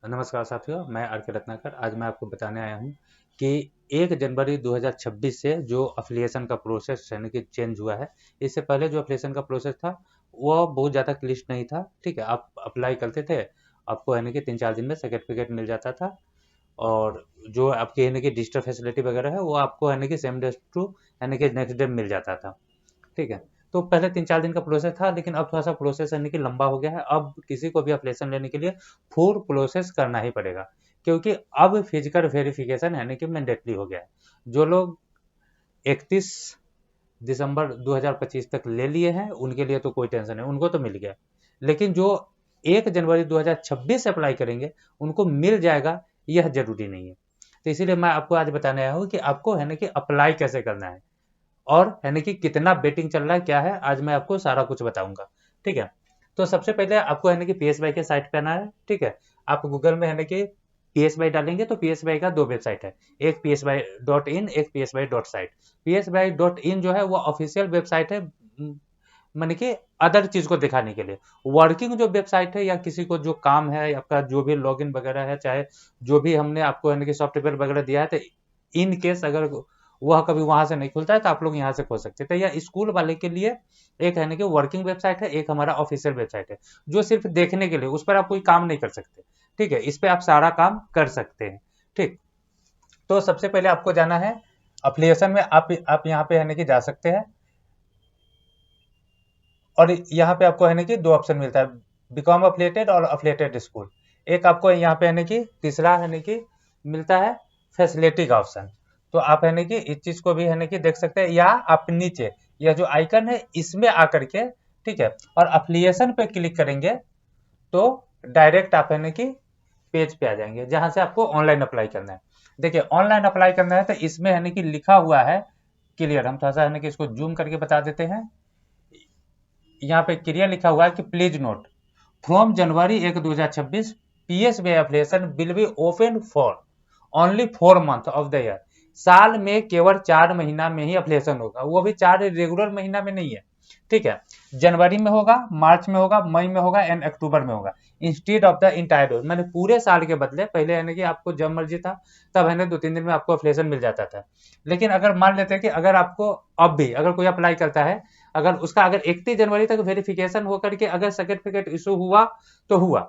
नमस्कार साथियों, मैं आर के रत्नाकर। आज मैं आपको बताने आया हूँ कि 1 जनवरी 2026 से जो एफिलिएशन का प्रोसेस यानी कि चेंज हुआ है। इससे पहले जो एफिलिएशन का प्रोसेस था वो बहुत ज़्यादा क्लिष्ट नहीं था। ठीक है, आप अप्लाई करते थे, आपको यानी कि 3-4 दिन में सर्टिफिकेट मिल जाता था। और जो आपकी यानी कि डिजिटल फैसिलिटी वगैरह है वो आपको यानी कि सेम डे टू यानी कि नेक्स्ट डे मिल जाता था। ठीक है, तो पहले 3-4 दिन का प्रोसेस था, लेकिन अब थोड़ा सा प्रोसेस यानी कि लंबा हो गया है। अब किसी को भी एप्लीकेशन लेने के लिए फुल प्रोसेस करना ही पड़ेगा, क्योंकि अब फिजिकल वेरिफिकेशन यानी कि मैंडेटरी हो गया है। जो लोग 31 दिसंबर 2025 तक ले लिए हैं उनके लिए तो कोई टेंशन नहीं, उनको तो मिल गया। लेकिन जो 1 जनवरी 2026 से अप्लाई करेंगे उनको मिल जाएगा, यह जरूरी नहीं है। तो इसीलिए मैं आपको आज बताने आया हूँ कि आपको है ना कि अप्लाई कैसे करना है, और यानी कि कितना बेटिंग चल रहा है, क्या है, आज मैं आपको सारा कुछ बताऊंगा। ठीक है, तो सबसे पहले आपको है ना कि पीएसबी के साइट पे आना है। ठीक है, आप गूगल में है ना कि पीएसबी डालेंगे तो पीएसबी का दो वेबसाइट है, एक psbi.in, एक psbi.site। psbi.in जो है वो ऑफिशियल वेबसाइट है, माने कि अदर चीज को दिखाने के लिए। वर्किंग जो वेबसाइट है या किसी को जो काम है, आपका जो भी लॉगिन वगैरह है, चाहे जो भी हमने आपको यानी कि सॉफ्टवेयर वगैरह दिया है, तो इन केस अगर वह कभी वहां से नहीं खुलता है तो आप लोग यहाँ से खोल सकते हैं। तो यह स्कूल वाले के लिए एक है ना कि वर्किंग वेबसाइट है, एक हमारा ऑफिशियल वेबसाइट है जो सिर्फ देखने के लिए, उस पर आप कोई काम नहीं कर सकते। ठीक है, इस पे आप सारा काम कर सकते हैं। ठीक, तो सबसे पहले आपको जाना है एप्लीकेशन में। आप यहाँ पे है ना कि जा सकते हैं, और यहाँ पे आपको है ना कि दो ऑप्शन मिलता है, बिकॉम अफिलिएटेड और अफिलिएटेड स्कूल। एक आपको यहाँ पे है ना कि तीसरा है ना कि मिलता है फैसिलिटी का ऑप्शन। तो आप है ना कि इस चीज को भी है ना कि देख सकते हैं, या आप नीचे यह जो आइकन है इसमें आकर के, ठीक है, और अफिलिएशन पे क्लिक करेंगे तो डायरेक्ट आप है ना कि पेज पे आ जाएंगे जहां से आपको ऑनलाइन अप्लाई करना है। देखिए, ऑनलाइन अप्लाई करना है तो इसमें है ना कि लिखा हुआ है क्लियर। हम थोड़ा सा है ना कि इसको जूम करके बता देते हैं। यहाँ पे क्लियर लिखा हुआ है कि please note, from January 1 2026 PSB application will be open for only 4 month of the year. साल में केवल 4 महीना में ही एप्लीकेशन होगा, वो भी 4 रेगुलर महीना में नहीं है। ठीक है, जनवरी में होगा, मार्च में होगा, मई में होगा एंड अक्टूबर में होगा, इंस्टीड ऑफ द इंटायर। मैंने पूरे साल के बदले, पहले है ना कि आपको जब मर्जी था तब है ना 2-3 दिन में आपको एप्लीकेशन मिल जाता था। लेकिन अगर मान लेते हैं कि अगर आपको अब भी अगर कोई अप्लाई करता है, अगर उसका अगर 31 जनवरी तक वेरिफिकेशन होकर के अगर सर्टिफिकेट इशू हुआ तो हुआ।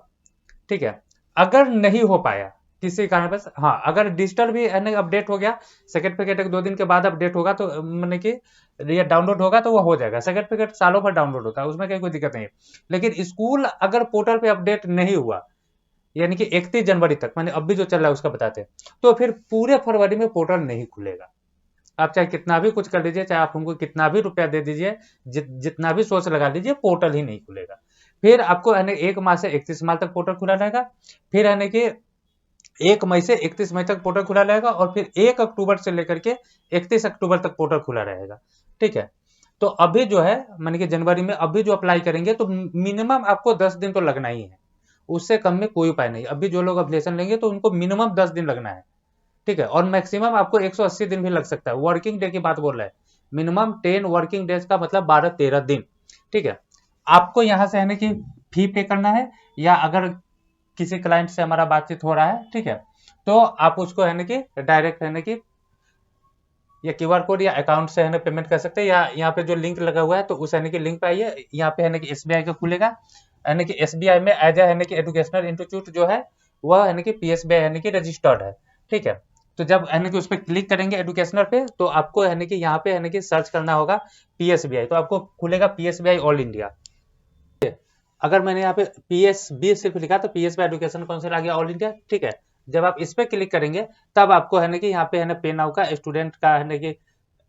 ठीक है, अगर नहीं हो पाया किसी कारण बस, हाँ, अगर डिजिटल भी अपडेट हो गया, सर्टिफिकेट 1-2 दिन के बाद अपडेट होगा तो मैंने कि ये डाउनलोड होगा तो वो हो जाएगा। सर्टिफिकेट सालों भर डाउनलोड होता है, उसमें कहीं कोई दिक्कत नहीं है। लेकिन स्कूल अगर पोर्टल पे अपडेट नहीं हुआ, यानी कि 31 जनवरी तक, मैंने अब भी जो चल रहा है उसका बताते हैं, तो फिर पूरे फरवरी में पोर्टल नहीं खुलेगा। आप चाहे कितना भी कुछ कर लीजिए, चाहे आप हमको कितना भी रुपया दे दीजिए, जितना भी सोच लगा लीजिए, पोर्टल ही नहीं खुलेगा। फिर आपको है ना 1 माह से 31 माह तक पोर्टल खुला रहेगा। फिर है ना कि 1 मई से 31 मई तक पोर्टल खुला रहेगा, और फिर 1 अक्टूबर से लेकर के 31 अक्टूबर तक पोर्टल खुला रहेगा। ठीक है, तो अभी जो है मान के जनवरी में अभी जो अप्लाई करेंगे तो मिनिमम आपको 10 दिन तो लगना ही है, उससे कम में कोई उपाय नहीं। अभी जो लोग एप्लीकेशन लेंगे तो उनको मिनिमम 10 दिन लगना है। ठीक है, और मैक्सिमम आपको 180 दिन भी लग सकता है। वर्किंग डे की बात बोल रहा है, मिनिमम 10 वर्किंग डेज का मतलब 12-13 दिन। ठीक है, आपको यहाँ से है ना कि फी पे करना है, या अगर किसी क्लाइंट से हमारा बातचीत हो रहा है, ठीक है, तो आप उसको है ना कि डायरेक्ट है ना कि या क्यूआर कोड या अकाउंट से है ना पेमेंट कर सकते हैं, या यहाँ पे जो लिंक लगा हुआ है तो उस है ना कि लिंक पे आइए। यहाँ पे है ना कि एसबीआई का खुलेगा, है ना कि एसबीआई में एज है ना कि एजुकेशनल इंस्टीट्यूट जो है वह है ना कि पीएसबीआई है ना कि रजिस्टर्ड है। ठीक है, तो जब है ना कि उस पर क्लिक करेंगे एजुकेशनल पे, तो आपको है ना कि यहाँ पे है ना कि सर्च करना होगा पीएसबीआई, तो आपको खुलेगा पीएसबीआई ऑल इंडिया। अगर मैंने यहाँ पे पीएसबी सिर्फ लिखा तो पीएसबी एजुकेशन काउंसिल आ गया ऑल इंडिया। ठीक है, जब आप इस पे क्लिक करेंगे तब आपको है ना कि यहाँ पे है ना पे नाउ का स्टूडेंट का है ना कि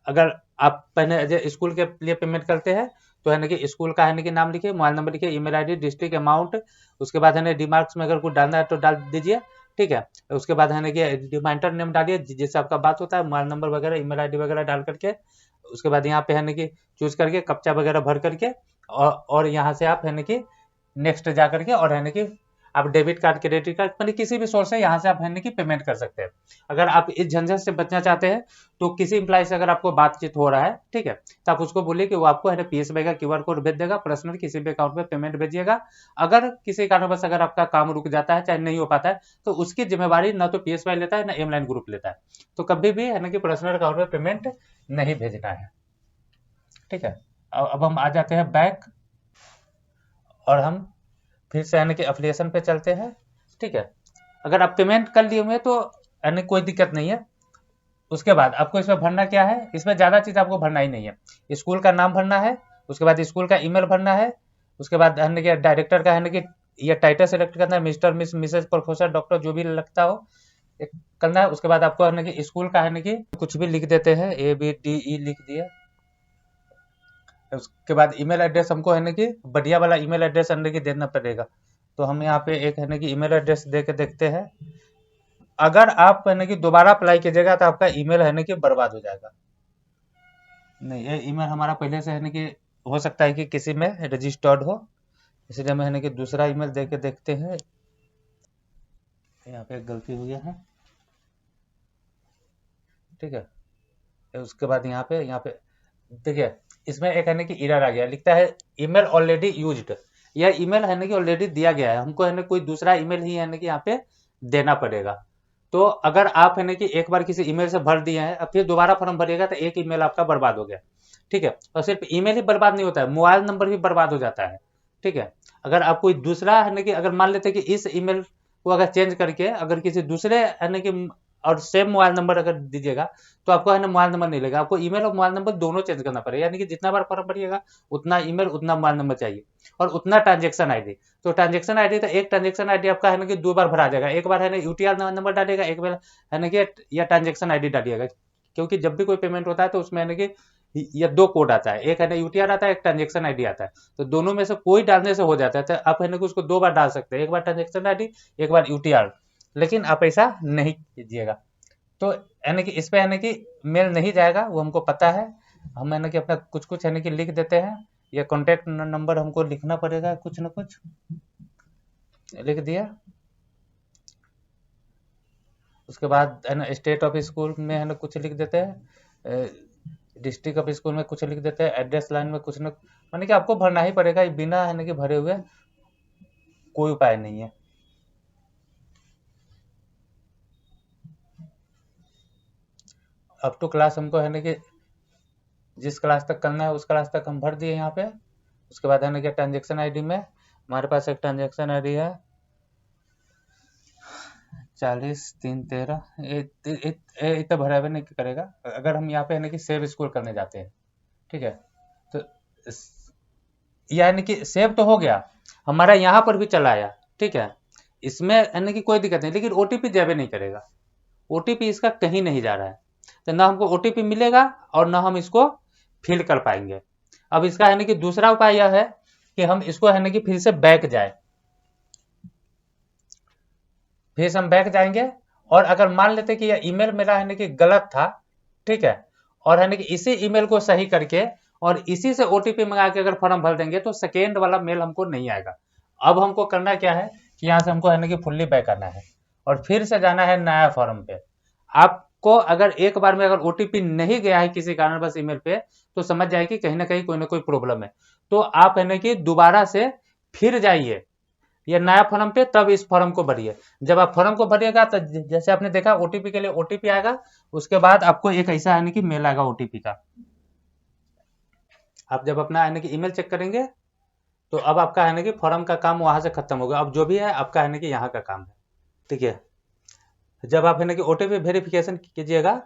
अगर आप पहले स्कूल के लिए पेमेंट करते हैं तो है ना कि स्कूल का है ना कि नाम लिखिए, मोबाइल नंबर लिखिए, ईमेल आईडी, डिस्ट्रिक्ट, अमाउंट। उसके बाद है ना डिमार्क्स में अगर कुछ डालना है तो डाल दीजिए। ठीक है, उसके बाद है ना कि रिमाइंडर नेम डालिए जिससे आपका बात होता है, मोबाइल नंबर वगैरह, ईमेल आईडी वगैरह डाल करके। उसके बाद यहाँ पे है ना कि चूज करके कप्चा वगैरह भर करके, और यहाँ से आप है ना कि नेक्स्ट जा करके और है ना कि आप डेबिट कार्ड, क्रेडिट कार्ड, मतलब किसी भी सोर्स से यहाँ से आप है कि पेमेंट कर सकते हैं। अगर आप इस झंझट से बचना चाहते हैं तो किसी एम्प्लॉय से अगर आपको बातचीत हो रहा है, ठीक है, तो आप उसको बोलिए कि वो आपको है ना PSBI का QR कोड भेज देगा, पर्सनल किसी भी अकाउंट में पेमेंट भेजिएगा। अगर किसी कारणवश अगर आपका काम रुक जाता है, चाहे नहीं हो पाता है, तो उसकी जिम्मेवारी ना तो PSBI लेता है ना M-Line ग्रुप लेता है। तो कभी भी है ना कि पर्सनल अकाउंट में पेमेंट नहीं भेजना है, ठीक है। अब हम आ जाते हैं बैक, और हम फिर से यानी कि एफिलिएशन पे चलते हैं, ठीक है। अगर आप पेमेंट कर लिए हुए तो यानी कोई दिक्कत नहीं है। उसके बाद आपको इसमें भरना क्या है, इसमें ज़्यादा चीज़ आपको भरना ही नहीं है। स्कूल का नाम भरना है, उसके बाद स्कूल का ईमेल भरना है, उसके बाद है कि डायरेक्टर का है कि ये टाइटल सेलेक्ट करना है, mister, miss, Mrs, professor, doctor, जो भी लगता हो करना है। उसके बाद आपको है कि स्कूल का है कि कुछ भी लिख देते हैं, ABDE लिख दिया। उसके बाद ईमेल एड्रेस हमको है कि बढ़िया वाला ईमेल एड्रेस है कि देना पड़ेगा। तो हम यहाँ पे एक है कि ईमेल एड्रेस दे के देखते हैं। अगर आप है कि दोबारा अप्लाई कीजिएगा तो आपका ईमेल है कि बर्बाद हो जाएगा। नहीं, ये ईमेल हमारा पहले से है कि हो सकता है कि किसी में रजिस्टर्ड हो, इसलिए हम है कि दूसरा ईमेल दे के देखते हैं। यहाँ पे एक गलती हो गया है, ठीक है। उसके बाद यहाँ पे देखिए, इसमें एक है कि एरर आ गया, लिखता है ईमेल ऑलरेडी यूज्ड। यह ईमेल है कि ऑलरेडी दिया गया है, हमको है कोई दूसरा ईमेल ही है कि यहाँ पे देना पड़ेगा। तो अगर आप है कि एक बार किसी ईमेल से भर दिए हैं, अब फिर दोबारा फॉर्म भरिएगा तो एक ईमेल आपका बर्बाद हो गया, ठीक है। और सिर्फ ईमेल ही बर्बाद नहीं होता है, मोबाइल नंबर भी बर्बाद हो जाता है, ठीक है। अगर आप कोई दूसरा है कि अगर मान लेते हैं कि इस ईमेल को अगर चेंज करके अगर किसी दूसरे है कि और सेम मोबाइल नंबर अगर दीजिएगा तो आपको है ना मोबाइल नंबर नहीं लेगा, आपको ईमेल और मोबाइल नंबर दोनों चेंज करना पड़ेगा। यानी कि जितना बार फॉर्म भरिएगा उतना ईमेल उतना मोबाइल नंबर चाहिए और उतना ट्रांजेक्शन आईडी। तो ट्रांजेक्शन आईडी तो एक ट्रांजेक्शन आईडी आपका है ना कि 2 बार भरा जाएगा, एक बार है ना UTR नंबर डालिएगा, एक बार है ना कि या ट्रांजेक्शन आईडी डालिएगा। क्योंकि जब भी कोई पेमेंट होता है तो उसमें है ना कि ये 2 कोड आता है, एक है ना UTR आता है, एक ट्रांजेक्शन आईडी आता है। तो दोनों में से कोई डालने से हो जाता है, तो आप है ना कि उसको 2 बार डाल सकते हैं, एक बार ट्रांजेक्शन आईडी, एक बार UTR। लेकिन आप ऐसा नहीं कीजिएगा। तो यानी कि इस पे यानी कि मेल नहीं जाएगा, वो हमको पता है। हम यानी कि अपना कुछ कुछ यानी कि लिख देते हैं, या कॉन्टैक्ट नंबर हमको लिखना पड़ेगा, कुछ ना कुछ लिख दिया। उसके बाद है ना स्टेट ऑफ स्कूल में है ना कुछ लिख देते हैं, डिस्ट्रिक्ट ऑफ स्कूल में कुछ लिख देते हैं, एड्रेस लाइन में कुछ ना, मानी कि आपको भरना ही पड़ेगा, बिना है ना कि भरे हुए कोई उपाय नहीं है। अप टू क्लास हमको है ना कि जिस क्लास तक करना है उस क्लास तक हम भर दिए यहाँ पे। उसके बाद है ना कि ट्रांजेक्शन आईडी में हमारे पास एक ट्रांजेक्शन आईडी है 40-3-13, इतना भरा हुआ नहीं करेगा। अगर हम यहाँ पे है ना कि सेव स्कूल करने जाते हैं, ठीक है, तो यानी कि सेव तो हो गया, हमारा यहाँ पर भी चला आया, ठीक है। इसमें यानी कि कोई दिक्कत नहीं, लेकिन OTP देवे नहीं करेगा, OTP इसका कहीं नहीं जा रहा है, तो ना हमको OTP मिलेगा और ना हम इसको फिल कर पाएंगे। अब इसका है ना कि दूसरा उपाय यह है कि हम इसको है ना कि फिर से बैक जाए, फिर से हम बैक जाएंगे, और अगर मान लेते कि यह ईमेल मेरा है ना कि गलत था, ठीक है, और है ना कि इसी ईमेल को सही करके और इसी से OTP मंगा के अगर फॉर्म भर देंगे तो सेकेंड वाला मेल हमको नहीं आएगा। अब हमको करना क्या है कि यहाँ से हमको है ना कि फुल्ली बैक करना है और फिर से जाना है नया फॉर्म पे। आपको अगर एक बार में अगर OTP नहीं गया है किसी कारणवश ईमेल पे, तो समझ जाए कि कहीं ना कहीं कोई ना कोई प्रॉब्लम है। तो आप है ना कि दोबारा से फिर जाइए ये नया फॉर्म पे, तब इस फॉर्म को भरिए। जब आप फॉर्म को भरिएगा तो जैसे आपने देखा OTP के लिए OTP आएगा, उसके बाद आपको एक ऐसा है कि मेल आएगा OTP का। आप जब अपना है कि ईमेल चेक करेंगे तो अब आपका है कि फॉर्म का काम वहां से खत्म हो गया, अब जो भी है आपका है कि यहाँ का काम है, ठीक है। जब आप है कि OTP वेरिफिकेशन कीजिएगा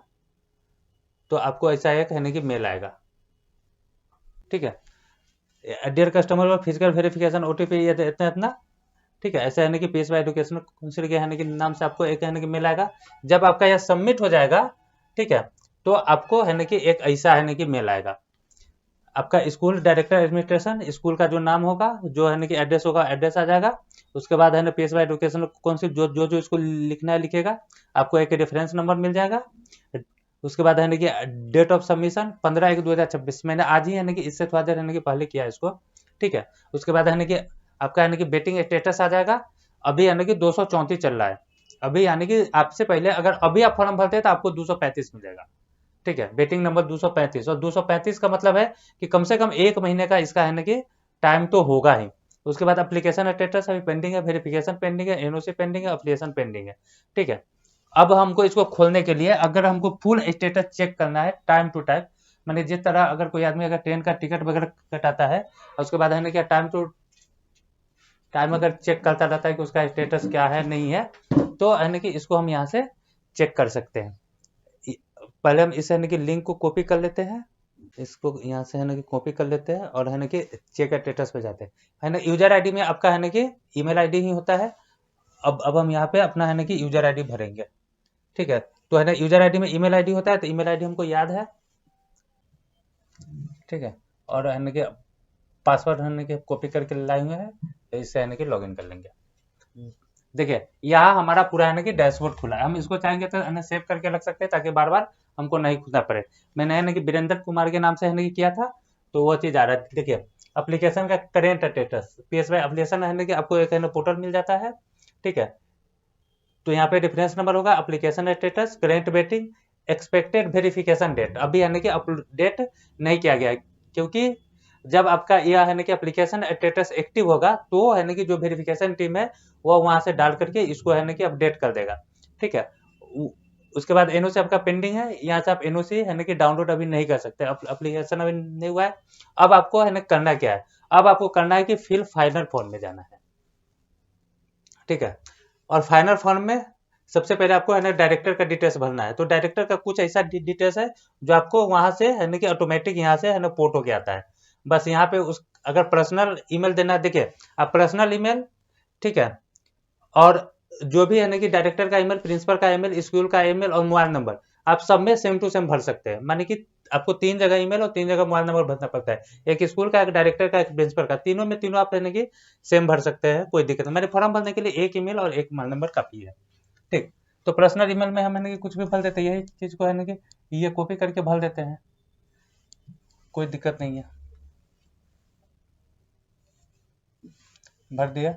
तो आपको ऐसा एक है कि मेल आएगा, ठीक है। Dear customer, physical verification OTP ये इतना इतना, ठीक है। ऐसे है कि PSY एजुकेशनल काउंसिल के है कि नाम से आपको एक है कि मिल आएगा। जब आपका यह सबमिट हो जाएगा, ठीक है, तो आपको है कि एक ऐसा है कि मेल आएगा, आपका स्कूल डायरेक्टर एडमिनिस्ट्रेशन, स्कूल का जो नाम होगा, जो है कि एड्रेस होगा, एड्रेस आ जाएगा। उसके बाद है ना PSY एजुकेशनल काउंसिल जो जो जो इसको लिखना है लिखेगा, आपको एक रेफरेंस नंबर मिल जाएगा। उसके बाद है कि डेट ऑफ सबमिशन 15/1/2026, मैंने आज ही है कि इससे थोड़ा देर है कि पहले किया इसको, ठीक है। उसके बाद है कि आपका है कि बेटिंग स्टेटस आ जाएगा, अभी यानी कि 234 चल रहा है अभी, यानी कि आपसे पहले अगर अभी आप फॉर्म भरते हैं तो आपको 235 मिलेगा। ठीक है, वेटिंग नंबर 235, और 235 का मतलब है कि कम से कम 1 महीने का इसका है ना कि टाइम तो होगा ही। उसके बाद एप्लीकेशन स्टेटस अभी पेंडिंग है, वेरिफिकेशन पेंडिंग है, एनओसी पेंडिंग है, एप्लीकेशन पेंडिंग है। ठीक है, अब हमको इसको खोलने के लिए अगर हमको फुल स्टेटस चेक करना है टाइम टू टाइम, माने जिस तरह अगर कोई आदमी अगर ट्रेन का टिकट वगैरह कटाता है, उसके बाद है ना क्या टाइम टू टाइम अगर चेक करता रहता है कि उसका स्टेटस क्या है नहीं है, तो है ना कि इसको हम यहाँ से चेक कर सकते हैं। पहले हम इस है ना कि लिंक को कॉपी कर लेते हैं, इसको यहाँ से है ना कि कॉपी कर लेते हैं और है ना कि चेक स्टेटस पे जाते हैं। है ना, यूजर आईडी में आपका है ना कि ईमेल आईडी ही होता है। अब हम यहाँ पे अपना है ना कि यूजर आईडी भरेंगे। ठीक है, तो है ना यूजर आईडी में ईमेल आईडी होता है, तो ईमेल आईडी हमको याद है। ठीक है, और है ना कि पासवर्ड है ना कि कॉपी करके लाए हुए हैं, तो इससे है ना कि लॉगिन कर लेंगे। देखिए यहाँ हमारा पूरा है ना कि डैशबोर्ड खुला है, हम इसको चाहेंगे तो है ना सेव करके रख सकते हैं ताकि बार बार हमको नहीं खुलना पड़े। मैंने है ना कि वीरेंद्र कुमार के नाम से है ना कि किया था, तो वो चीज़ आ रहा है। देखिए एप्लीकेशन का करेंट स्टेटस, पीएसवाई एप्लीकेशन है ना कि आपको एक है ना पोर्टल मिल जाता है। ठीक है, तो यहाँ पे रेफरेंस नंबर होगा, application status, current waiting, expected verification date. अभी यानी कि अपडेट नहीं किया गया है, क्योंकि जब आपका यह है ना कि एप्लीकेशन स्टेटस एक्टिव होगा तो है ना कि जो वेरिफिकेशन टीम है वो वहां से डाल करके इसको है ना कि अपडेट कर देगा। ठीक है, उसके बाद एनओसी आपका पेंडिंग है, यहाँ से आप एनओसी है ना कि डाउनलोड अभी नहीं कर सकते, एप्लीकेशन अभी नहीं हुआ है। अब आपको है ना करना क्या है, अब आपको करना है कि फिल फाइनल फॉर्म में जाना है। ठीक है, और फाइनल फॉर्म में सबसे पहले आपको है ना डायरेक्टर का डिटेल्स भरना है। तो डायरेक्टर का कुछ ऐसा डिटेल्स है जो आपको वहां से है ना कि ऑटोमेटिक यहाँ से है ना पोर्ट होके आता है। बस यहाँ पे उस अगर पर्सनल ईमेल देना है, देखिए आप पर्सनल ईमेल, ठीक है, और जो भी है ना कि डायरेक्टर का ईमेल, प्रिंसिपल का ईमेल, स्कूल का ईमेल और मोबाइल नंबर, आप सब में सेम टू सेम भर सकते हैं। माने कि आपको 3 जगह ईमेल और 3 जगह मोबाइल नंबर भरना पड़ता है, एक स्कूल का, एक डायरेक्टर का, एक प्रिंसिपल का, तीनों में तीनों आप है ना कि सेम भर सकते हैं, कोई दिक्कत नहीं। मैंने फॉर्म भरने के लिए एक ईमेल और एक मोबाइल नंबर काफी है। ठीक, तो पर्सनल ईमेल में हम है ना कि कुछ भी भर देते हैं, यही चीज को है ना कि ये कॉपी करके भर देते हैं, कोई दिक्कत नहीं है। भर दिया,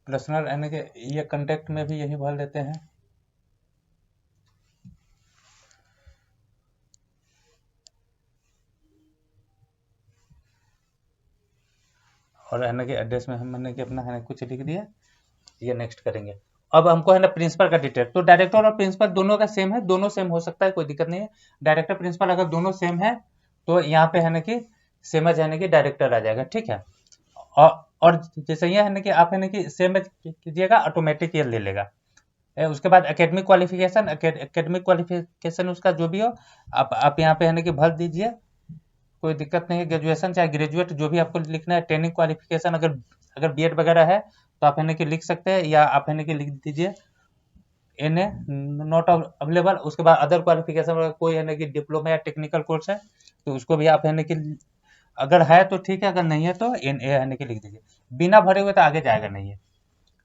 पर्सनल यानी कि ये कांटेक्ट में भी यही भर देते हैं। और है ना कि एड्रेस में हम मैंने कि अपना है ना कुछ लिख दिया, ये नेक्स्ट करेंगे। अब हमको है ना प्रिंसिपल का डिटेल, तो डायरेक्टर और प्रिंसिपल दोनों का सेम है, दोनों सेम हो सकता है, कोई दिक्कत नहीं है। डायरेक्टर प्रिंसिपल अगर दोनों सेम है तो यहाँ पे है ना कि सेम है ना कि डायरेक्टर आ जाएगा। ठीक है, और और जैसे ये है ना कि आप है ना कि सेम कीजिएगा, ऑटोमेटिक ये ले लेगा। उसके बाद एकेडमिक क्वालिफिकेशन, एकेडमिक क्वालिफिकेशन उसका जो भी हो आप यहाँ पे है ना कि भर दीजिए, कोई दिक्कत नहीं है। ग्रेजुएशन चाहे ग्रेजुएट जो भी आपको लिखना है। ट्रेनिंग क्वालिफिकेशन अगर अगर बीएड वगैरह है तो आप है ना कि लिख सकते हैं, या आप है ना कि लिख दीजिए एन ए नॉट अवेलेबल। उसके बाद अदर क्वालिफिकेशन कोई है ना कि डिप्लोमा या टेक्निकल कोर्स है तो उसको भी आप है ना कि अगर है तो ठीक है, अगर नहीं है तो एन ए है ना कि लिख दीजिए। बिना भरे हुए तो आगे जाएगा नहीं है।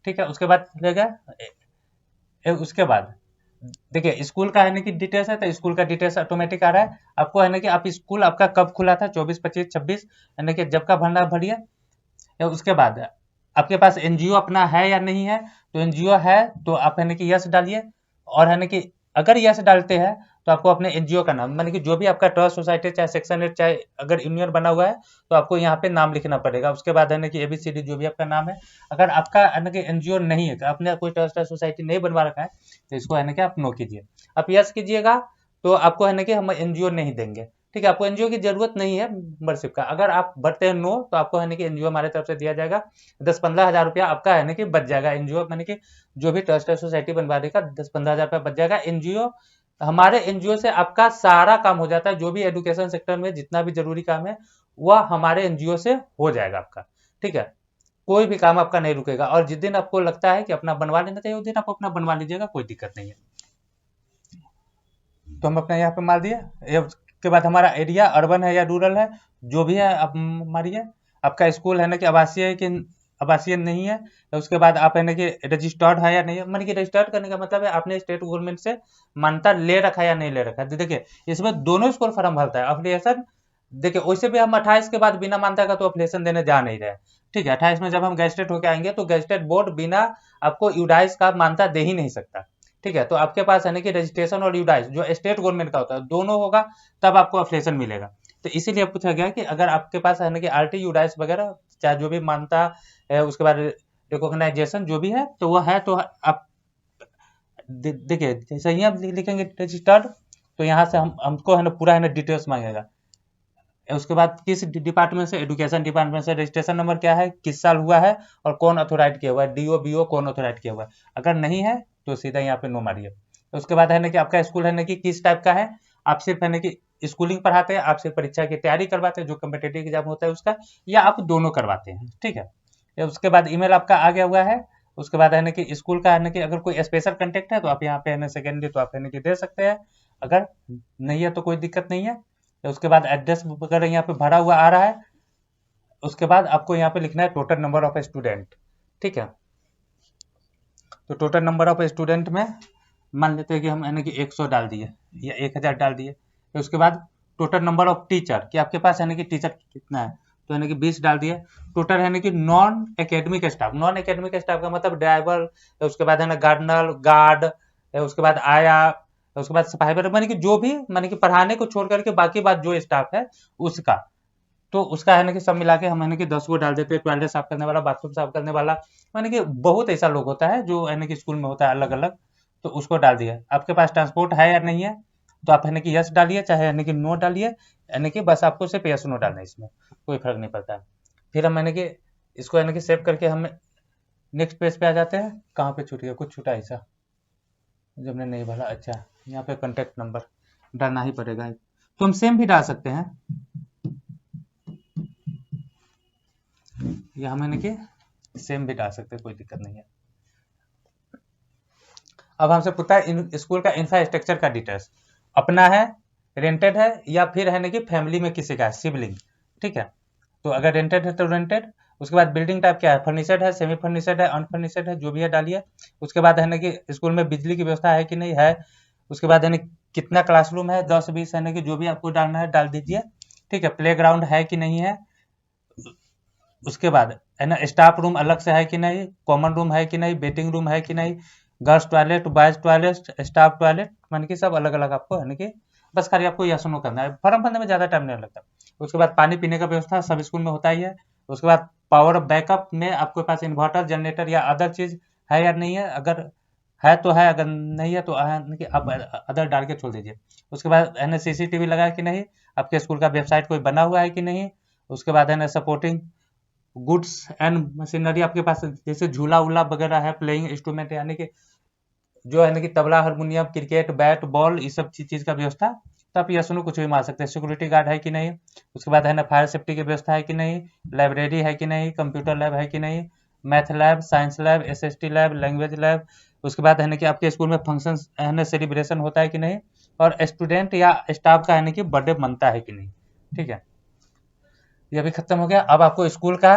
ठीक है, उसके बाद चलेगा, उसके बाद देखिए स्कूल का है ना कि डिटेल्स है, तो स्कूल का डिटेल्स ऑटोमेटिक आ रहा है। आपको है ना कि आप स्कूल आपका कब खुला था, 24, 25, 26, है ना कि जब का भरना भरिए। या उसके बाद आपके पास एनजीओ अपना है या नहीं है, तो एनजीओ है तो आप है ना कि यस डालिए। और है ना कि अगर यस डालते हैं तो आपको अपने एनजीओ का नाम, माने कि जो भी आपका ट्रस्ट सोसाइटी चाहे सेक्शन 8 चाहे अगर यूनियन बना हुआ है तो आपको यहाँ पे नाम लिखना पड़ेगा। उसके बाद है ना कि एबीसीडी जो भी आपका नाम है। अगर आपका है ना कि एनजीओ नहीं है, आपने कोई ट्रस्ट सोसाइटी नहीं बनवा रखा है, तो इसको है ना कि आप नो कीजिए। आप यस कीजिएगा तो आपको है ना कि हम एनजीओ नहीं देंगे। ठीक है, आपको एनजीओ की जरूरत नहीं है मेंबरशिप का। अगर आप भरते हैं नो तो आपको है ना कि एनजीओ हमारे तरफ से दिया जाएगा, 10-15 हज़ार रुपया आपका है ना कि बच जाएगा। एनजीओ माने कि जो भी ट्रस्ट सोसाइटी बनवाने का 10-15 हज़ार रुपया बच जाएगा। एनजीओ, हमारे एनजीओ से आपका सारा काम हो जाता है, जो भी एजुकेशन सेक्टर में जितना भी जरूरी काम है वह हमारे एनजीओ से हो जाएगा आपका। ठीक है, कोई भी काम आपका नहीं रुकेगा, और जिस दिन आपको लगता है कि अपना बनवा लेना चाहिए उस दिन आप अपना बनवा लीजिएगा, कोई दिक्कत नहीं है। तो हम अपना यहाँ पे मार दिया। उसके बाद हमारा एरिया अर्बन है या रूरल है, जो भी है आप मारिए। आपका स्कूल है ना कि आवासीय है कि आवासीय नहीं है। उसके बाद आप है ना कि रजिस्टर्ड है या नहीं है, मान कि रजिस्टर्ड करने का मतलब है आपने स्टेट गवर्नमेंट से मान्यता ले रखा है या नहीं ले रखा है। देखिए इसमें दोनों स्कूल फॉर्म भरता है, अफिलिएशन देखिए वैसे भी हम 28 के बाद बिना मान्यता का तो अफिलिएशन देने जा नहीं रहे, ठीक है। 28 में जब हम गैजेटेड होकर आएंगे तो गैजेटेड बोर्ड बिना आपको यूडाइस का मान्यता दे ही नहीं सकता, ठीक है। तो आपके पास है ना कि रजिस्ट्रेशन और यूडाइस जो स्टेट गवर्नमेंट का होता है दोनों होगा, तब आपको अफिलिएशन मिलेगा। तो इसीलिए पूछा गया कि अगर आपके पास है ना कि आरटी यूडाइस वगैरह चाहे जो भी मान्यता है, उसके बाद रिकॉग्नाइजेशन जो भी है तो वो है, तो आप देखिए जैसे ही आप लिखेंगे रजिस्टर्ड, तो यहाँ से हम हमको है ना पूरा है ना डिटेल्स मांगेगा। उसके बाद किस डिपार्टमेंट से, एजुकेशन डिपार्टमेंट से, रजिस्ट्रेशन नंबर क्या है, किस साल हुआ है और कौन अथोराइज किया हुआ है, डीओ बीओ कौन अथोराइज किया हुआ है। अगर नहीं है तो सीधा यहाँ पे नो मारिए। उसके बाद है ना कि आपका स्कूल है ना कि किस टाइप का है, आप सिर्फ है ना कि स्कूलिंग पढ़ाते हैं, आप सिर्फ परीक्षा की तैयारी करवाते हैं जो कम्पिटेटिव एग्जाम होता है उसका, या आप दोनों करवाते हैं, ठीक है। उसके बाद ईमेल आपका आ गया हुआ है। उसके बाद है ना कि स्कूल का है ना कि अगर कोई स्पेशल कंटेक्ट है तो आप यहाँ पे है ना सेकेंडरी तो आप है ना कि दे सकते हैं, अगर नहीं है तो कोई दिक्कत नहीं है। उसके बाद एड्रेस वगैरह यहाँ पे भरा हुआ आ रहा है। उसके बाद आपको यहाँ पे लिखना है टोटल नंबर ऑफ स्टूडेंट, ठीक है। तो टोटल नंबर ऑफ स्टूडेंट में मान लेते हैं कि हम यानी कि 100 डाल दिए या 1000 डाल दिए। तो उसके बाद टोटल नंबर ऑफ टीचर कि आपके पास यानी कि टीचर कितना है, तो यानी कि 20 डाल दिए। टोटल यानी कि non academic staff, non academic staff का मतलब ड्राइवर, उसके बाद है ना गार्डनर, गार्ड, उसके बाद आया, उसके बाद सफाई, मानी कि जो भी मानी कि पढ़ाने को छोड़ करके बाकी बात जो स्टाफ है उसका, तो उसका है ना कि सब मिला के हम है ना कि 10 गो डाल देते हैं। टॉयलेट साफ करने वाला, बाथरूम साफ करने वाला, माने कि बहुत ऐसा लोग होता है जो है ना कि स्कूल में होता है अलग अलग, तो उसको डाल दिया। आपके पास ट्रांसपोर्ट है या नहीं है, तो आप है ना कि यस डालिए, चाहे है ना कि नो डालिए, यानी कि बस आपको सिर्फ यस नो डालना है, इसमें कोई फर्क नहीं पड़ता है। फिर हम है ना कि इसको है ना कि सेव करके हम नेक्स्ट पेज पे आ जाते हैं। कहाँ पे छूट गया, कुछ छूटा ऐसा जो हमने नहीं भरा, अच्छा यहाँ पे कॉन्टेक्ट नंबर डालना ही पड़ेगा, तो हम सेम भी डाल सकते हैं, या हम है कि सेम भी डाल सकते हैं, कोई दिक्कत नहीं है। अब हमसे पूछता है स्कूल का इंफ्रास्ट्रक्चर का डिटेल्स, अपना है, रेंटेड है, या फिर है ना कि फैमिली में किसी का है, सिबलिंग, ठीक है। तो अगर रेंटेड है तो रेंटेड। उसके बाद बिल्डिंग टाइप क्या है, फर्निचर्ड है, सेमी फर्निचर्ड है, अनफर्निचर्ड है, जो भी है डालिए। उसके बाद है ना कि स्कूल में बिजली की व्यवस्था है कि नहीं है। उसके बाद है ना कितना क्लासरूम है, 10 20 है ना कि जो भी आपको डालना है डाल दीजिए, ठीक है। प्ले ग्राउंड है कि नहीं है। उसके बाद है ना स्टाफ रूम अलग से है कि नहीं, कॉमन रूम है कि नहीं, वेटिंग रूम है कि नहीं, girls toilet, boys toilet, staff toilet, मान कि सब अलग अलग आपको है ना कि बस खाली आपको यस नो करना है, फॉर्म भरने में ज़्यादा टाइम नहीं लगता। उसके बाद पानी पीने का व्यवस्था सब स्कूल में होता ही है। उसके बाद पावर बैकअप में आपके पास इन्वर्टर, जनरेटर या अदर चीज़ है या नहीं है, अगर है तो है, अगर नहीं है तो कि आप अदर डाल के छोड़ दीजिए। उसके बाद है ना सीसीटीवी लगा है कि नहीं, आपके स्कूल का वेबसाइट कोई बना हुआ है कि नहीं। उसके बाद है ना सपोर्टिंग गुड्स एंड मशीनरी आपके पास जैसे झूला उला वगैरह है, प्लेइंग इंस्ट्रूमेंट यानी कि जो है ना कि tabla, harmonium, cricket, bat ball, ये सब चीज का व्यवस्था, तो आप यस नो कुछ भी मार सकते हैं। सिक्योरिटी गार्ड है कि नहीं। उसके बाद है ना फायर सेफ्टी की व्यवस्था है कि नहीं, लाइब्रेरी है कि नहीं, कंप्यूटर लैब है कि नहीं, math lab, science lab, SST lab, language lab. उसके बाद है ना कि आपके स्कूल में फंक्शन है ना सेलिब्रेशन होता है कि नहीं, और स्टूडेंट या स्टाफ का है ना कि बर्थडे मनता है कि नहीं, ठीक है। ये भी खत्म हो गया। अब आपको स्कूल का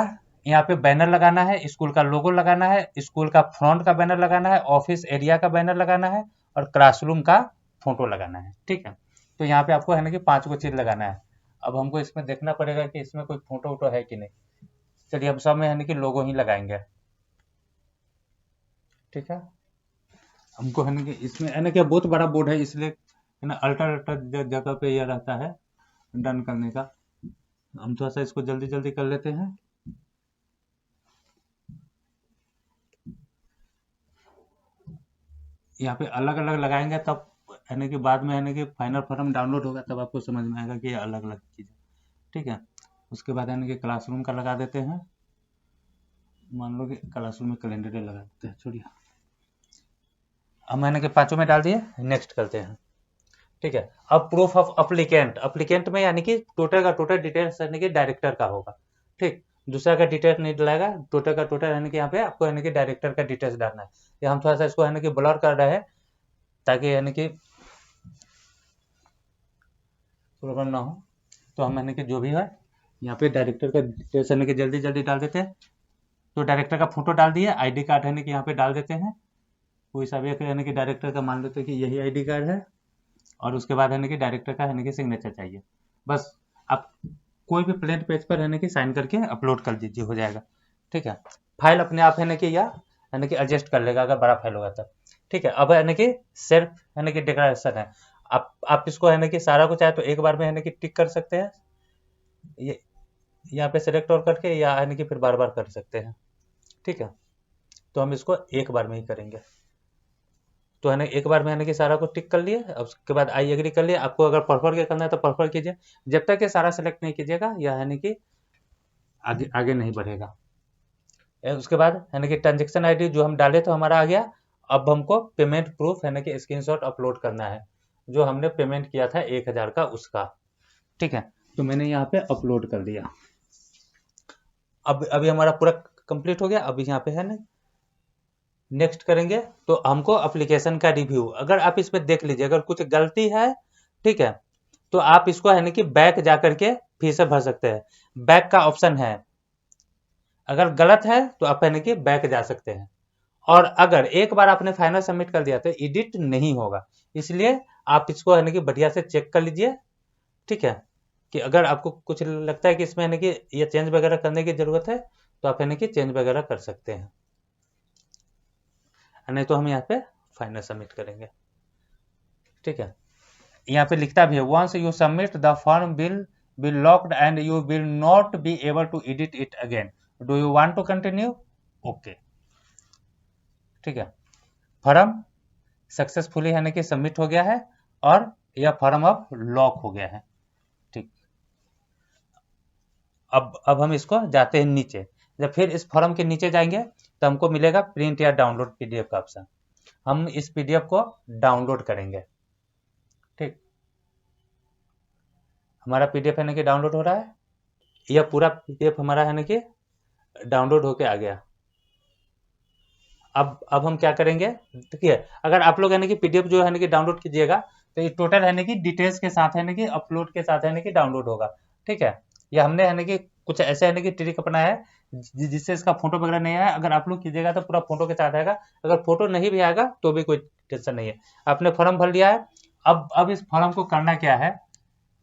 यहाँ पे बैनर लगाना है, स्कूल का लोगो लगाना है, स्कूल का फ्रंट का बैनर लगाना है, ऑफिस एरिया का बैनर लगाना है, और क्लासरूम का फोटो लगाना है, ठीक है। तो यहाँ पे आपको है ना कि 5 को चीज लगाना है। अब हमको इसमें देखना पड़ेगा कि इसमें कोई फोटो वोटो है कि नहीं। चलिए हम सब में है ना कि लोगो ही लगाएंगे, ठीक है। हमको है ना कि इसमें है ना कि बहुत बड़ा बोर्ड है, इसलिए है ना अल्टर अल्टर जगह पे यह रहता है डन करने का। हम थोड़ा सा इसको जल्दी जल्दी कर लेते हैं। यहाँ पे अलग अलग लगाएंगे तब है ना कि बाद में है ना कि फाइनल फॉर्म डाउनलोड होगा, तब आपको समझ में आएगा कि ये अलग अलग चीज़ है, ठीक है। उसके बाद है ना कि क्लासरूम का लगा देते हैं। मान लो कि क्लासरूम में कैलेंडर लगा देते हैं, छोड़िए। हम है ना कि 5 में डाल दिए, नेक्स्ट करते हैं, ठीक है। अब प्रूफ ऑफ अप्लीकेंट, अप्लीकेंट में यानी कि टोटल का टोटल डिटेल्स यानी कि डायरेक्टर का होगा, ठीक। दूसरा का डिटेल नहीं डलाएगा, टोटल का टोटल यानी कि यहाँ पे आपको यानी कि डायरेक्टर का डिटेल्स डालना है। ये हम थोड़ा सा इसको है ना कि ब्लर कर रहे हैं ताकि यानी कि प्रॉब्लम ना हो। तो हम यानी कि जो भी है यहाँ पे डायरेक्टर का डिटेल्स यानी कि जल्दी जल्दी डाल देते हैं। तो डायरेक्टर का फोटो डाल दिया, आईडी कार्ड यानी कि यहाँ पे डाल देते हैं, कोई सा भी यानी कि डायरेक्टर का मान लेते हैं कि यही आईडी कार्ड है। और उसके बाद यानी कि डायरेक्टर का यानी कि सिग्नेचर चाहिए, बस। आप कोई भी प्लेन पेज पर है ना कि साइन करके अपलोड कर दीजिए, हो जाएगा। ठीक है, फाइल अपने आप है ना कि या है ना कि एडजस्ट कर लेगा अगर बड़ा फाइल होगा तब। ठीक है, अब है ना कि सेल्फ है ना कि डिक्लेरेशन है। आप इसको है ना कि सारा को चाहे तो एक बार में है ना कि टिक कर सकते हैं, ये यहाँ पे सेलेक्ट और करके, या है ना कि फिर बार बार कर सकते हैं। ठीक है, तो हम इसको एक बार में ही करेंगे। तो है ना एक बार में है ना कि सारा को टिक कर लिए, अब उसके बाद आई एग्री कर लिए। आपको अगर परफर के करना है तो परफर कीजिए, जब तक ये सारा सेलेक्ट नहीं कीजिएगा या है ना कि आगे आगे नहीं बढ़ेगा। उसके बाद है ना कि ट्रांजेक्शन आईडी जो हम डाले तो हमारा आ गया। अब हमको पेमेंट प्रूफ है ना कि स्क्रीनशॉट अपलोड करना है, जो हमने पेमेंट किया था 1000 का उसका। ठीक है, तो मैंने यहाँ पे अपलोड कर दिया। अब अभी हमारा पूरा कंप्लीट हो गया। अभी यहाँ पे है ना नेक्स्ट करेंगे, तो हमको एप्लीकेशन का रिव्यू, अगर आप इसमें देख लीजिए अगर कुछ गलती है, ठीक है, तो आप इसको है ना कि बैक जा करके फिर से भर सकते हैं। बैक का ऑप्शन है, अगर गलत है तो आप है ना कि बैक जा सकते हैं। और अगर एक बार आपने फाइनल सबमिट कर दिया तो एडिट नहीं होगा, इसलिए आप इसको है ना कि बढ़िया से चेक कर लीजिए। ठीक है, कि अगर आपको कुछ लगता है कि इसमें है ना कि ये चेंज वगैरह करने की जरूरत है, तो आप है ना कि चेंज वगैरह कर सकते हैं, नहीं तो हम यहाँ पे फाइनल सबमिट करेंगे। ठीक है, यहाँ पे लिखता भी है, once you submit the form will be locked and you will not be able to edit it again, do you want to continue? Okay. ठीक है, फॉर्म सक्सेसफुली है ना कि सबमिट हो गया है, और यह फॉर्म अब लॉक हो गया है। ठीक, अब हम इसको जाते हैं नीचे। जब फिर इस फॉर्म के नीचे जाएंगे तो हमको मिलेगा प्रिंट या डाउनलोड पीडीएफ का ऑप्शन। हम इस पीडीएफ को डाउनलोड करेंगे। ठीक, हमारा पीडीएफ है ना कि डाउनलोड हो रहा है, यह पूरा पीडीएफ हमारा है ना कि डाउनलोड होके आ गया। अब हम क्या करेंगे, देखिए अगर आप लोग है ना कि पीडीएफ जो है ना कि डाउनलोड कीजिएगा, तो ये टोटल है ना कि डिटेल्स के साथ है ना कि अपलोड के साथ है ना कि डाउनलोड होगा। ठीक है, ये हमने है ना कि कुछ ऐसे है ना कि ट्रिक अपनाया है जिससे इसका फोटो वगैरह नहीं आया। अगर आप लोग कीजिएगा तो पूरा फोटो के साथ आएगा, अगर फोटो नहीं भी आएगा तो भी कोई टेंशन नहीं है। आपने फॉर्म भर लिया है। अब इस फॉर्म को करना क्या है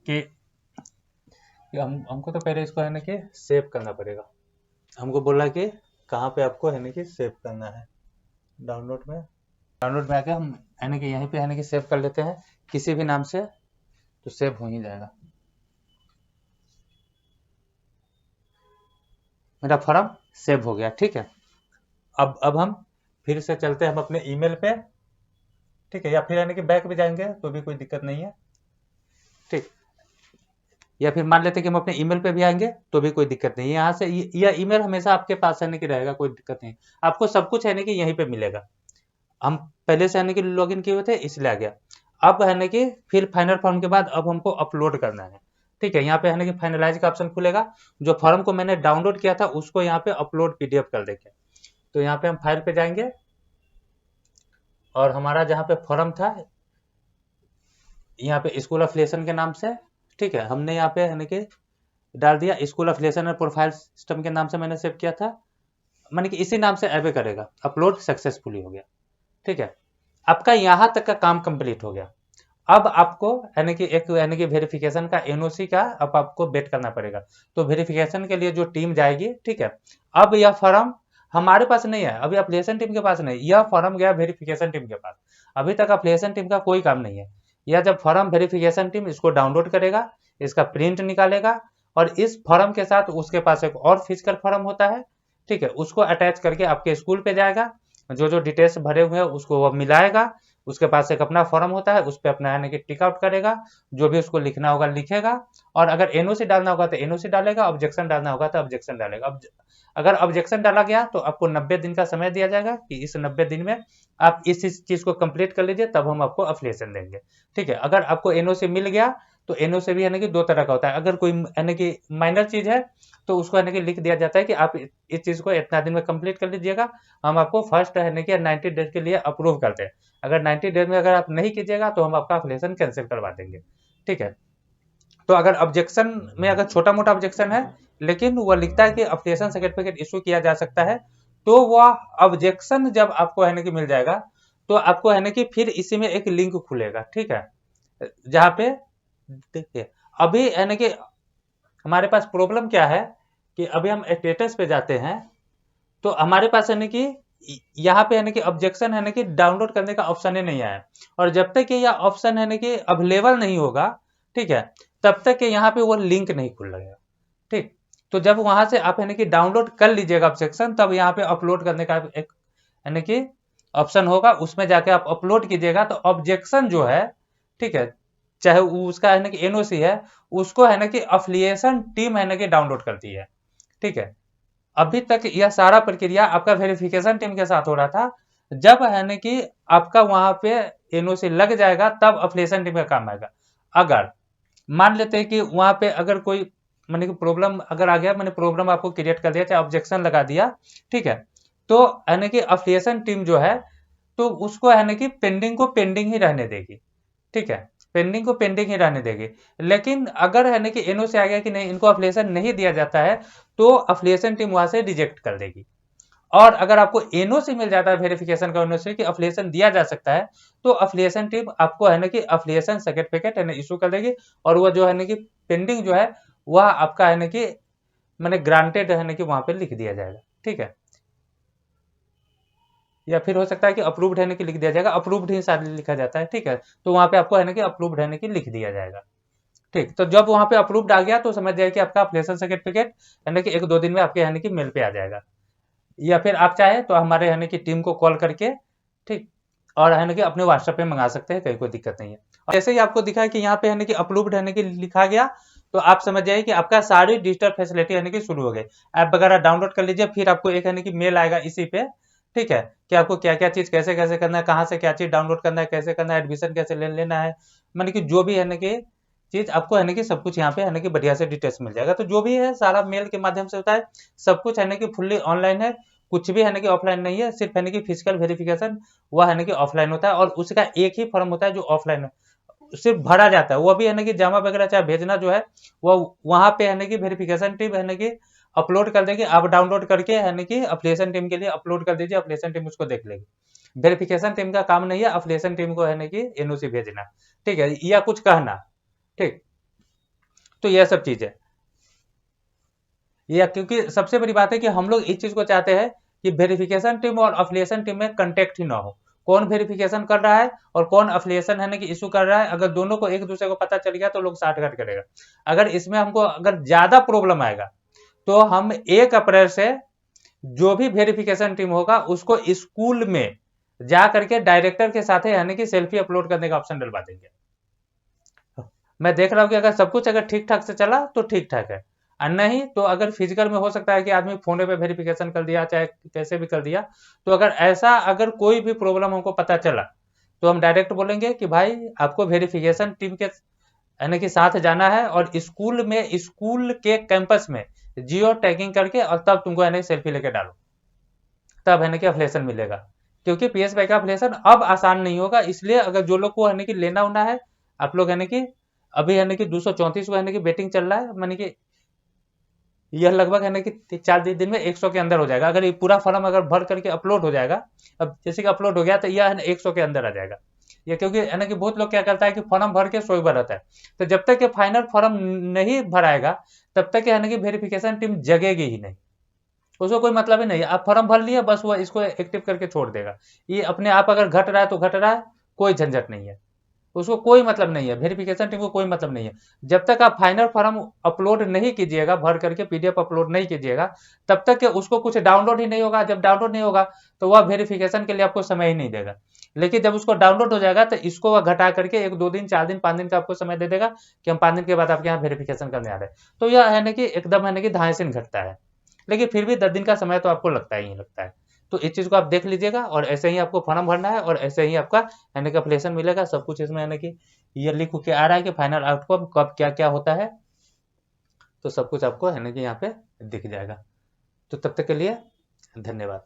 कि हमको तो पहले इसको है ना कि सेव करना पड़ेगा। हमको बोला कि कहाँ पे आपको है ना कि सेव करना है। डाउनलोड में आके हम है ना कि यहीं पे है ना कि सेव कर लेते हैं किसी भी नाम से, तो सेव हो ही जाएगा। मेरा फॉर्म सेव हो गया। ठीक है, अब हम फिर से चलते हैं हम अपने ईमेल पे। ठीक है, या फिर यानी कि बैक भी जाएंगे तो भी कोई दिक्कत नहीं है। ठीक, या फिर मान लेते हैं कि हम अपने ईमेल पे भी आएंगे तो भी कोई दिक्कत नहीं है। यहाँ से यह ईमेल हमेशा आपके पास रहने की रहेगा, कोई दिक्कत नहीं। आपको सब कुछ है ना कि यहीं पे मिलेगा। हम पहले से है ना कि लॉगिन किए हुए थे इसलिए आ गया। अब है ना कि फिर फाइनल फॉर्म के बाद अब हमको अपलोड करना है। ठीक है, यहाँ पे है ना कि फाइनलाइज का ऑप्शन खुलेगा। जो फॉर्म को मैंने डाउनलोड किया था उसको यहाँ पे अपलोड पीडीएफ कर देंगे। तो यहाँ पे हम फाइल पे जाएंगे, और हमारा जहाँ पे फॉर्म था यहाँ पे स्कूल एफिलिएशन के नाम से, ठीक है, हमने यहाँ पे है ना कि डाल दिया स्कूल एफिलिएशन और प्रोफाइल सिस्टम के नाम से मैंने सेव किया था, माने कि इसी नाम से एवे करेगा। अपलोड सक्सेसफुली हो गया। ठीक है, आपका यहाँ तक का काम कंप्लीट हो गया। अब आपको यानी कि एक यानी कि वेरिफिकेशन का एनओसी का अब आपको वेट करना पड़ेगा। तो वेरिफिकेशन के लिए जो टीम जाएगी, ठीक है, अब यह फॉर्म हमारे पास नहीं है, अभी एप्लीकेशन टीम के पास नहीं, यह फॉर्म गया वेरिफिकेशन टीम के पास। अभी तक एप्लीकेशन टीम का कोई काम नहीं है। यह जब फॉर्म वेरिफिकेशन टीम इसको डाउनलोड करेगा, इसका प्रिंट निकालेगा, और इस फॉर्म के साथ उसके पास एक और फिजिकल फॉर्म होता है, ठीक है, उसको अटैच करके आपके स्कूल पे जाएगा। जो जो डिटेल्स भरे हुए हैं उसको वो मिलाएगा। उसके पास एक अपना फॉर्म होता है, उस पर अपना है कि टिक आउट करेगा, जो भी उसको लिखना होगा लिखेगा, और अगर एनओसी डालना होगा तो एनओसी डालेगा, ऑब्जेक्शन डालना होगा तो ऑब्जेक्शन डालेगा। अब अगर ऑब्जेक्शन डाला गया तो आपको 90 दिन का समय दिया जाएगा कि इस 90 दिन में आप इस चीज को कंप्लीट कर लीजिए, तब हम आपको एफिलिएशन देंगे। ठीक है, अगर आपको एनओसी मिल गया तो एनओसी भी यानी कि दो तरह का होता है। अगर कोई यानी कि माइनर चीज है तो उसको यानी कि लिख दिया जाता है कि आप इस चीज को इतना दिन में कंप्लीट कर लीजिएगा, हम आपको फर्स्ट यानी कि 90 डेज के लिए अप्रूव करते हैं। अगर 90 डेज में अगर आप नहीं कीजिएगा तो हम आपका एफिलिएशन कैंसिल करवा देंगे। ठीक है, तो अगर ऑब्जेक्शन में अगर छोटा मोटा ऑब्जेक्शन है, लेकिन वो लिखता है कि एफिलिएशन सर्टिफिकेट इशू किया जा सकता है, तो वह ऑब्जेक्शन जब आपको है ना कि मिल जाएगा, तो आपको है ना कि फिर इसी में एक लिंक खुलेगा। ठीक है, जहाँ पे देखिए अभी है ना कि हमारे पास प्रॉब्लम क्या है कि अभी हम स्टेटस पे जाते हैं तो हमारे पास है ना कि यहाँ पे है ना कि ऑब्जेक्शन है ना कि डाउनलोड करने का ऑप्शन ही नहीं आया, और जब तक ये ऑप्शन है ना कि अवेलेबल नहीं होगा, ठीक है, तब तक के यहाँ पे वो लिंक नहीं खुल लगेगा। ठीक, तो जब वहां से आप है ना कि डाउनलोड कर लीजिएगा ऑब्जेक्शन, तब यहाँ पे अपलोड करने का एक है ना कि ऑप्शन होगा, उसमें जाके आप अपलोड कीजिएगा तो ऑब्जेक्शन जो है, ठीक है, चाहे उसका है ना कि एनओसी है, उसको है ना कि अफिलिएशन टीम है ना कि डाउनलोड करती है। ठीक है, अभी तक यह सारा प्रक्रिया आपका वेरिफिकेशन टीम के साथ हो रहा था। जब है ना कि आपका वहां पे एनओसी लग जाएगा तब अफिलिएशन टीम का काम आएगा। अगर मान लेते हैं कि वहां पे अगर कोई मैंने कि प्रॉब्लम अगर आ गया, मैंने प्रॉब्लम आपको क्रिएट कर दिया, चाहे ऑब्जेक्शन लगा दिया, ठीक है, तो है ना कि अफिलिएशन टीम जो है तो उसको है ना कि पेंडिंग को पेंडिंग ही रहने देगी। ठीक है, पेंडिंग को पेंडिंग ही रहने देगी। लेकिन अगर है ना कि एनओसी आ गया कि नहीं, इनको अफिलिएशन नहीं दिया जाता है, तो अफिलिएशन टीम वहां से रिजेक्ट कर देगी। और अगर आपको एनओसी मिल जाता है वेरिफिकेशन का एनओसी कि अफिलिएशन दिया जा सकता है, तो अफिलिएशन टीम आपको है ना कि अफिलिएशन सर्टिफिकेट है ना इशू कर देगी, और वह जो है ना कि पेंडिंग जो है वह आपका है ना कि मैंने ग्रांटेड है ना कि वहां पे लिख दिया जाएगा। ठीक है, या फिर हो सकता है कि अप्रूव्ड है ना कि लिख दिया जाएगा, अप्रूव्ड ही शायद लिखा जाता है। ठीक है, तो वहां पे आपको है ना कि अप्रूव्ड है ना कि लिख दिया जाएगा। ठीक, तो जब वहां पे अप्रूव्ड आ गया तो समझ जाए कि आपका अफिलिएशन सर्टिफिकेट है ना कि 1-2 दिन में आपके है ना कि मेल पे आ जाएगा। या फिर आप चाहे तो हमारे है ना कि टीम को कॉल करके, ठीक, और है ना कि अपने व्हाट्सएप पे मंगा सकते हैं, कहीं कोई दिक्कत नहीं है। और जैसे ही आपको दिखा है कि यहाँ पे है ना कि अप्रूव्ड है ना कि लिखा गया, तो आप समझ जाइए कि आपका सारी डिजिटल फैसिलिटी है ना कि शुरू हो गई। ऐप वगैरह डाउनलोड कर लीजिए, फिर आपको एक है ना कि मेल आएगा इसी पे, ठीक है, कि आपको क्या क्या चीज कैसे कैसे करना है, कहाँ से क्या चीज डाउनलोड करना है, कैसे करना है, एडमिशन कैसे ले लेना है, मैंने कि जो भी है ना कि चीज आपको है ना कि सब कुछ यहाँ पे है ना कि बढ़िया से डिटेल्स मिल जाएगा। तो जो भी है सारा मेल के माध्यम से होता है, सब कुछ है ना कि फुल्ली ऑनलाइन है, कुछ भी है ना कि ऑफलाइन नहीं है। सिर्फ है ना कि फिजिकल वेरिफिकेशन वह है ना कि ऑफलाइन होता है, और उसका एक ही फॉर्म होता है जो ऑफलाइन है, सिर्फ भरा जाता है। वो भी है ना कि जमा वगैरह चाहे भेजना जो है वो वहां पे है ना कि वेरिफिकेशन टीम है ना कि अपलोड कर देगी, आप डाउनलोड करके है ना कि अफिलिएशन टीम के लिए अपलोड कर दीजिए, अफिलिएशन टीम उसको देख लेगी। वेरिफिकेशन टीम का काम नहीं है अफिलिएशन टीम को है ना कि एनओसी भेजना, ठीक है, या कुछ कहना। ठीक, तो यह सब चीज है। या क्योंकि सबसे बड़ी बात है कि हम लोग इस चीज को चाहते हैं कि वेरिफिकेशन टीम और अफिलिएशन टीम में कंटेक्ट ही ना हो। कौन वेरिफिकेशन कर रहा है और कौन अफिलिएशन है ना कि इशू कर रहा है, अगर दोनों को एक दूसरे को पता चल गया तो लोग साठगांठ करेगा। अगर इसमें हमको अगर ज्यादा प्रॉब्लम आएगा तो हम 1 अप्रैल से जो भी वेरिफिकेशन टीम होगा उसको स्कूल में जा करके डायरेक्टर के साथ यानी कि सेल्फी अपलोड करने का ऑप्शन डलवा देंगे। मैं देख रहा हूँ कि अगर सब कुछ अगर ठीक ठाक से चला तो ठीक ठाक है, और नहीं तो अगर फिजिकल में हो सकता है कि आदमी फोन पे वेरिफिकेशन कर दिया चाहे कैसे भी कर दिया, तो अगर ऐसा अगर कोई भी प्रॉब्लम हमको पता चला तो हम डायरेक्ट बोलेंगे कि भाई आपको वेरिफिकेशन टीम के यानी कि साथ जाना है, और स्कूल में स्कूल के कैंपस में जियो टैगिंग करके और तब तुमको यानी सेल्फी लेके डालो, तब है ना कि अफिलिएशन मिलेगा। क्योंकि पीएसवाई का अफिलिएशन अब आसान नहीं होगा, इसलिए अगर जो लोग को है ना कि लेना होना है, आप लोग है ना कि अभी है ना कि 234 को है ना कि बेटिंग चल रहा है, मानी कि यह लगभग है ना कि 4 दिन में 100 के अंदर हो जाएगा। अगर ये पूरा फॉर्म अगर भर करके अपलोड हो जाएगा, अब जैसे कि अपलोड हो गया तो यह है ना 100 के अंदर आ जाएगा। ये क्योंकि है ना कि बहुत लोग क्या करता है कि फॉर्म भर के सोई रहता है, तो जब तक ये फाइनल फॉर्म नहीं भराएगा तब तक है ना कि वेरिफिकेशन टीम जगेगी ही नहीं, उसको कोई मतलब ही नहीं है। आप फॉर्म भर लिए बस वो इसको एक्टिव करके छोड़ देगा, ये अपने आप अगर घट रहा है तो घट रहा है, कोई झंझट नहीं है, उसको कोई मतलब नहीं है, वेरिफिकेशन टीम को कोई मतलब नहीं है। जब तक आप फाइनल फॉर्म अपलोड नहीं कीजिएगा, भर करके पीडीएफ अपलोड नहीं कीजिएगा, तब तक के उसको कुछ डाउनलोड ही नहीं होगा। जब डाउनलोड नहीं होगा तो वह वेरिफिकेशन के लिए आपको समय ही नहीं देगा। लेकिन जब उसको डाउनलोड हो जाएगा तो इसको वह घटा करके 1-2 दिन 4 दिन 5 दिन का आपको समय दे देगा कि हम 5 दिन के बाद आपके यहाँ वेरिफिकेशन करने आ रहे हैं। तो यह है ना कि एकदम है ना कि धांसिन घटता है, लेकिन फिर भी 10 दिन का समय तो आपको लगता ही लगता है। तो इस चीज को आप देख लीजिएगा, और ऐसे ही आपको फॉर्म भरना है और ऐसे ही आपका यानी कि अप्लीकेशन मिलेगा। सब कुछ इसमें यानी कि ये लिख के आ रहा है कि फाइनल आउटकम कब क्या क्या होता है, तो सब कुछ आपको है ना कि यहाँ पे दिख जाएगा। तो तब तक के लिए धन्यवाद।